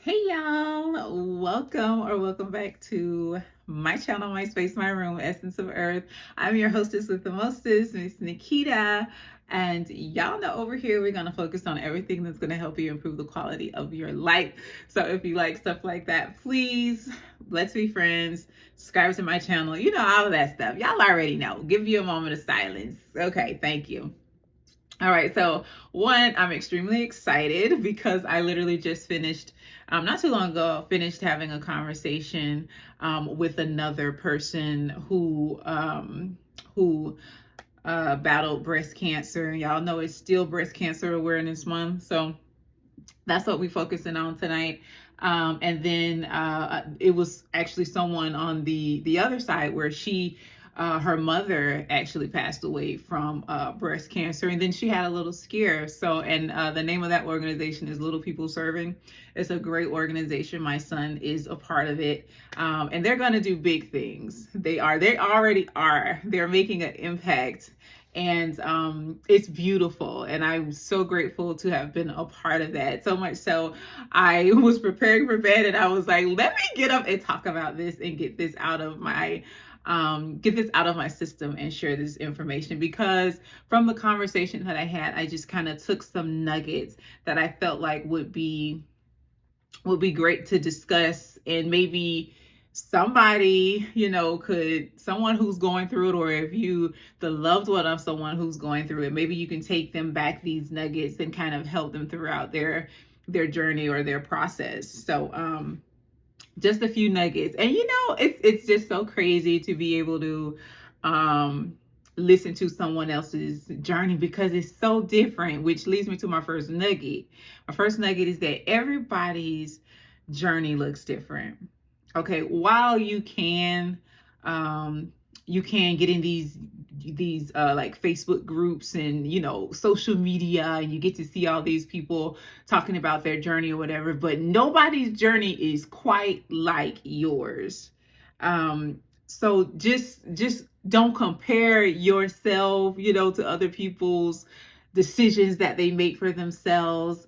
Hey y'all, welcome back to my channel, my space, my room, Essence of Earth. I'm your hostess with the mostest, Miss Nikita. And y'all know over here we're going to focus on everything that's going to help you improve the quality of your life. So if you like stuff like that, please let's be friends. Subscribe to my channel, all of that stuff. Y'all already know. Give you a moment of silence. Okay, thank you. All right, so one, I'm extremely excited because I literally just finished, not too long ago, finished having a conversation with another person who battled breast cancer. Y'all know it's still Breast Cancer Awareness Month, so that's what we're focusing on tonight. And then it was actually someone on the other side where her mother actually passed away from breast cancer, and then she had a little scare. So, and the name of that organization is Little People Serving. It's a great organization. My son is a part of it, and they're going to do big things. They are. They already are. They're making an impact, and it's beautiful, and I'm so grateful to have been a part of that. So much so I was preparing for bed and I was like, let me get up and talk about this and get this out of my system and share this information, because from the conversation that I had, I just kind of took some nuggets that I felt like would be great to discuss, and maybe somebody, someone who's going through it, or if you the loved one of someone who's going through it, maybe you can take them back these nuggets and kind of help them throughout their journey or their process. So just a few nuggets. And it's just so crazy to be able to listen to someone else's journey, because it's so different, which leads me to my first nugget. My first nugget is that everybody's journey looks different. Okay, while you can get in these like Facebook groups and social media, and you get to see all these people talking about their journey or whatever, but nobody's journey is quite like yours. So just don't compare yourself, to other people's decisions that they make for themselves.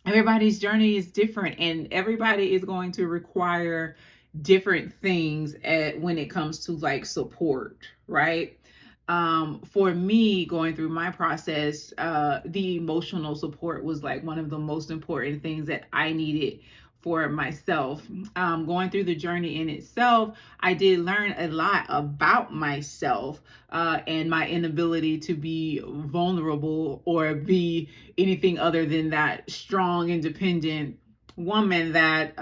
Everybody's journey is different, and everybody is going to require different things when it comes to like support, right? For me, going through my process, the emotional support was like one of the most important things that I needed for myself. Going through the journey in itself, I did learn a lot about myself, and my inability to be vulnerable or be anything other than that strong, independent woman that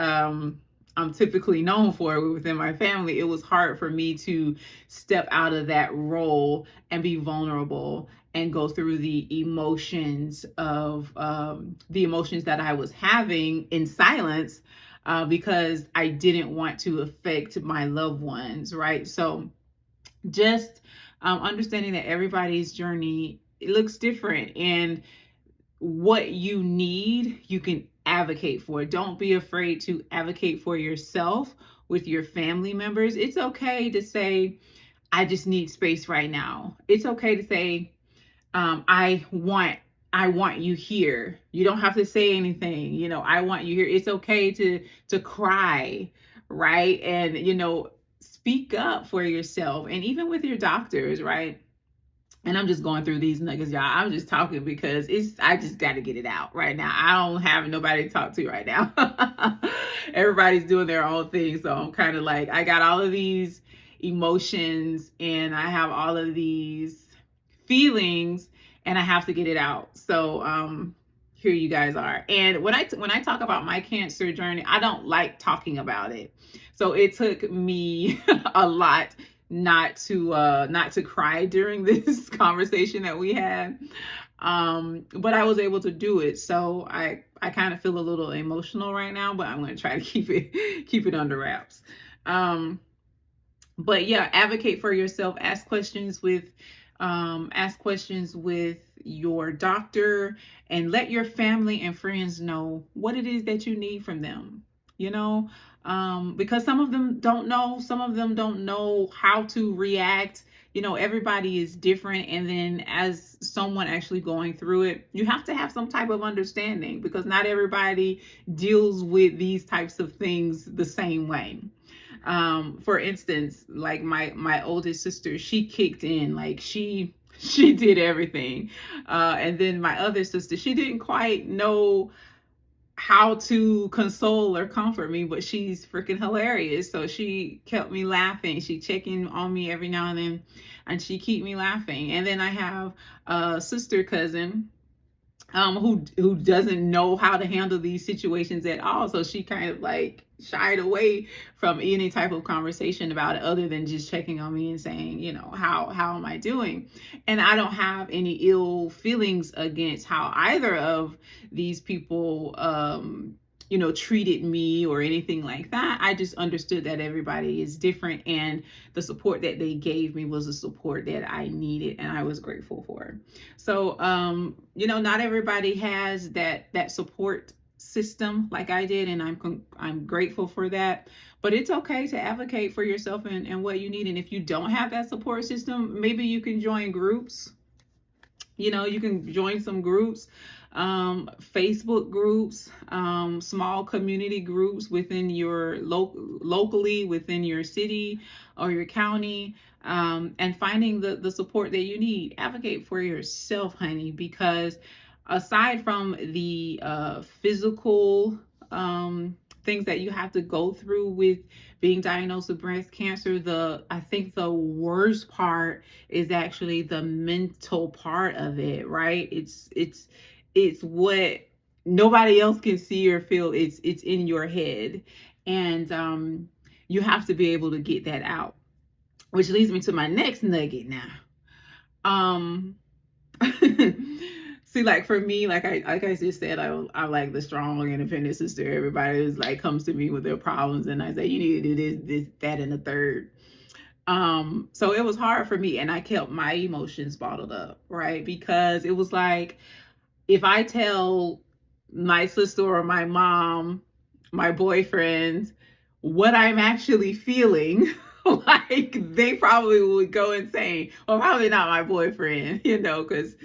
I'm typically known for within my family. It was hard for me to step out of that role and be vulnerable and go through the emotions that I was having in silence, because I didn't want to affect my loved ones, right? So just understanding that everybody's journey, it looks different, and what you need, you can advocate for. Don't be afraid to advocate for yourself with your family members. It's okay to say, I just need space right now. It's okay to say, I want you here. You don't have to say anything. I want you here. It's okay to cry, right? And speak up for yourself, and even with your doctors, right? And I'm just going through these nuggets, y'all. I'm just talking because I just got to get it out right now. I don't have nobody to talk to right now. Everybody's doing their own thing. So I'm kind of like, I got all of these emotions and I have all of these feelings, and I have to get it out. So here you guys are. And when I talk about my cancer journey, I don't like talking about it. So it took me a lot not to cry during this conversation that we had, but I was able to do it. So I kind of feel a little emotional right now, but I'm going to try to keep it under wraps. But yeah, advocate for yourself. Ask questions with your doctor, and let your family and friends know what it is that you need from them. Because some of them don't know how to react everybody is different. And then as someone actually going through it, you have to have some type of understanding, because not everybody deals with these types of things the same way. For instance, like my oldest sister, she kicked in, like she did everything. And then my other sister, she didn't quite know how to console or comfort me, but she's freaking hilarious. So she kept me laughing. She check in on me every now and then, and she keep me laughing. And then I have a sister cousin, who doesn't know how to handle these situations at all. So she kind of like shied away from any type of conversation about it, other than just checking on me and saying, how am I doing? And I don't have any ill feelings against how either of these people treated me or anything like that. I just understood that everybody is different, and the support that they gave me was the support that I needed, and I was grateful for. So not everybody has that support system like I did, and I'm grateful for that. But it's okay to advocate for yourself and what you need. And if you don't have that support system, maybe you can join groups. You can join some groups, Facebook groups, small community groups within your locally within your city or your county, and finding the support that you need. Advocate for yourself, honey, because aside from the physical things that you have to go through with being diagnosed with breast cancer, I think the worst part is actually the mental part of it, right? It's what nobody else can see or feel. It's in your head, and you have to be able to get that out, which leads me to my next nugget now. See, like for me, like I just said, I like the strong, independent sister. Everybody is like comes to me with their problems, and I say, you need to do this, that, and the third. So it was hard for me, and I kept my emotions bottled up, right? Because it was like, if I tell my sister or my mom, my boyfriend, what I'm actually feeling, like they probably would go insane. Well, probably not my boyfriend, because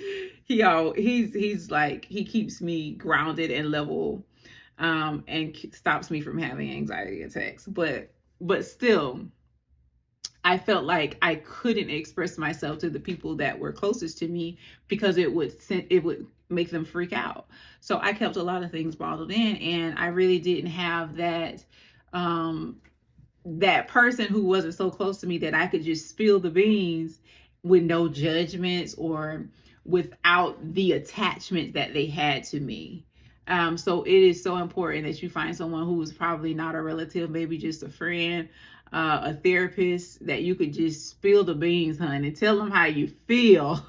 he's like, he keeps me grounded and level, and stops me from having anxiety attacks. But still, I felt like I couldn't express myself to the people that were closest to me, because it would make them freak out. So I kept a lot of things bottled in, and I really didn't have that person who wasn't so close to me that I could just spill the beans with no judgments or without the attachment that they had to me. So it is so important that you find someone who is probably not a relative, maybe just a friend, a therapist, that you could just spill the beans, honey, and tell them how you feel.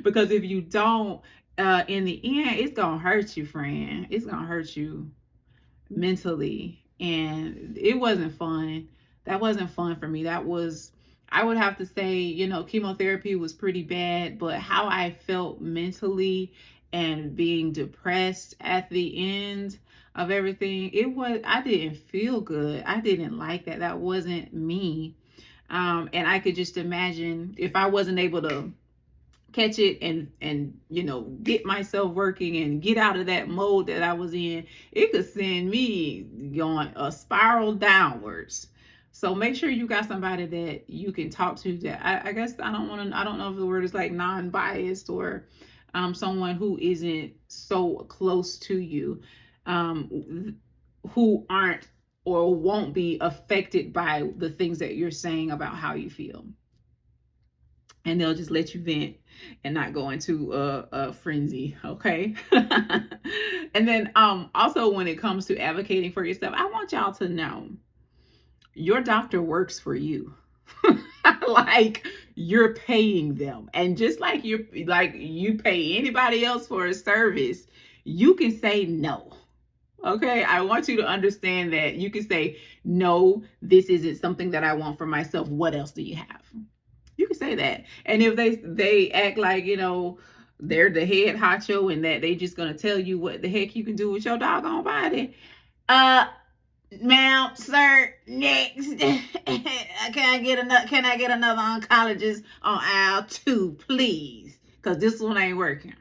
Because if you don't, in the end, it's gonna hurt you, friend. It's gonna hurt you mentally, and it wasn't fun. That wasn't fun for me. I would have to say, chemotherapy was pretty bad, but how I felt mentally and being depressed at the end of everything, I didn't feel good. I didn't like that. That wasn't me. And I could just imagine if I wasn't able to catch it and get myself working and get out of that mode that I was in, it could send me going a spiral downwards. So make sure you got somebody that you can talk to, that I guess I don't know if the word is like non-biased, or someone who isn't so close to you, who aren't or won't be affected by the things that you're saying about how you feel. And they'll just let you vent and not go into a frenzy, okay? And then also, when it comes to advocating for yourself, I want y'all to know your doctor works for you. Like, you're paying them. And just like you pay anybody else for a service, you can say no. Okay, I want you to understand that you can say, no, this isn't something that I want for myself. What else do you have? You can say that. And if they act like, they're the head honcho and that they just gonna tell you what the heck you can do with your doggone body, Ma'am, sir, next. Can I get another oncologist on aisle 2, please? Because this one ain't working.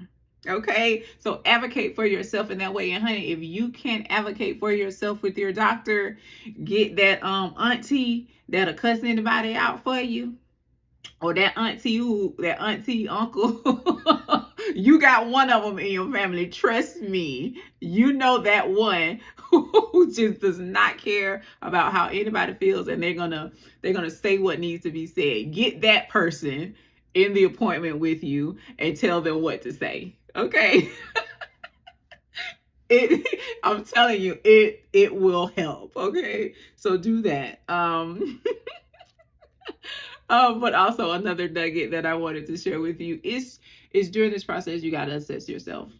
Okay, so advocate for yourself in that way. And honey, if you can't advocate for yourself with your doctor, get that auntie that'll cuss anybody out for you, or that auntie uncle. You got one of them in your family. Trust me, you know that one who just does not care about how anybody feels, and they're gonna say what needs to be said. Get that person in the appointment with you and tell them what to say. Okay. I'm telling you, it will help. Okay, so do that. But also another nugget that I wanted to share with you is during this process, you got to assess yourself.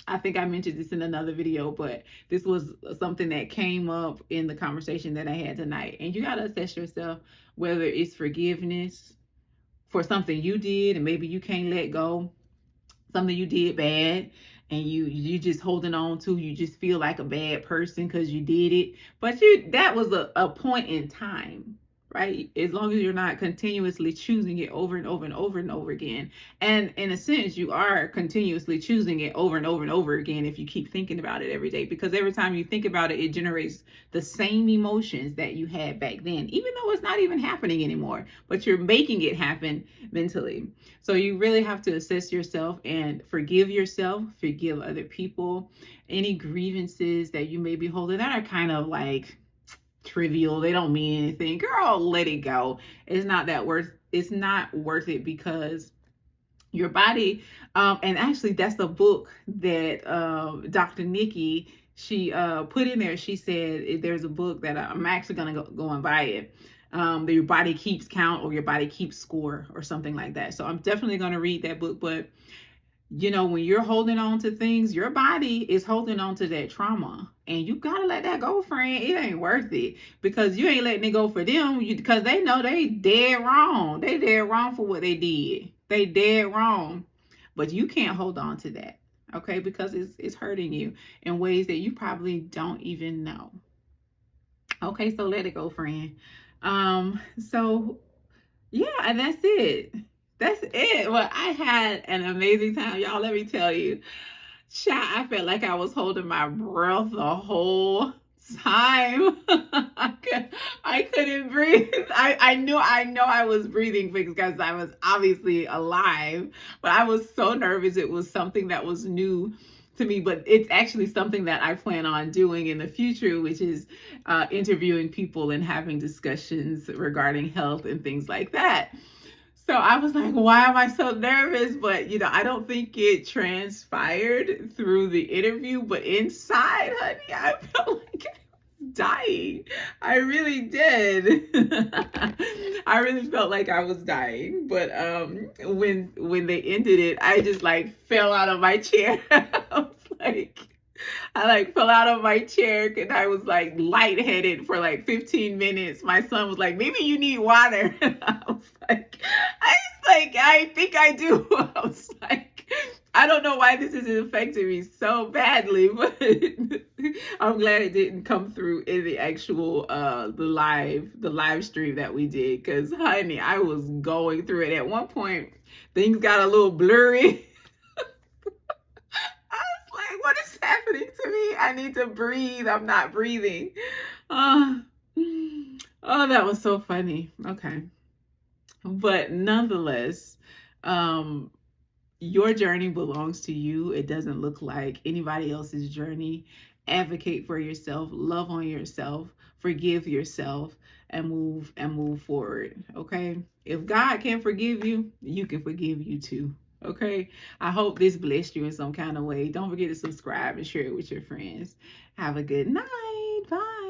I think I mentioned this in another video, but this was something that came up in the conversation that I had tonight. And you got to assess yourself, whether it's forgiveness for something you did and maybe you can't let go, something you did bad and you just holding on to, you just feel like a bad person because you did it, but that was a point in time, right? As long as you're not continuously choosing it over and over and over and over again. And in a sense, you are continuously choosing it over and over and over again if you keep thinking about it every day, because every time you think about it, it generates the same emotions that you had back then, even though it's not even happening anymore, but you're making it happen mentally. So you really have to assess yourself and forgive yourself, forgive other people, any grievances that you may be holding that are kind of like trivial, they don't mean anything, girl, let it go. It's not worth it, because your body, and actually that's the book that Dr. Nikki, she put in there. She said there's a book that I'm actually gonna go and buy it, that your body keeps count or your body keeps score or something like that. So I'm definitely gonna read that book. But when you're holding on to things, your body is holding on to that trauma, and you gotta let that go, friend. It ain't worth it, because you ain't letting it go for them, because they know they dead wrong. They dead wrong for what they did. They dead wrong, but you can't hold on to that, okay? Because it's hurting you in ways that you probably don't even know. Okay, so let it go, friend. So yeah, and that's it. That's it. Well, I had an amazing time, y'all. Let me tell you, I felt like I was holding my breath the whole time. I couldn't breathe. I know I was breathing because I was obviously alive, but I was so nervous. It was something that was new to me, but it's actually something that I plan on doing in the future, which is interviewing people and having discussions regarding health and things like that. So I was like, why am I so nervous? But, I don't think it transpired through the interview, but inside, honey, I felt like I was dying. I really did. I really felt like I was dying. But when they ended it, I just like fell out of my chair. I fell out of my chair, and I was like lightheaded for like 15 minutes. My son was like, maybe you need water. I think I do. I was like, I don't know why this is affecting me so badly, but I'm glad it didn't come through in the actual the live stream that we did, because honey, I was going through it. At one point, things got a little blurry. What is happening to me? I need to breathe. I'm not breathing. Oh, that was so funny. Okay. But nonetheless, your journey belongs to you. It doesn't look like anybody else's journey. Advocate for yourself, love on yourself, forgive yourself, and move forward. Okay? If God can forgive you, you can forgive you too. Okay, I hope this blessed you in some kind of way. Don't forget to subscribe and share it with your friends. Have a good night. Bye.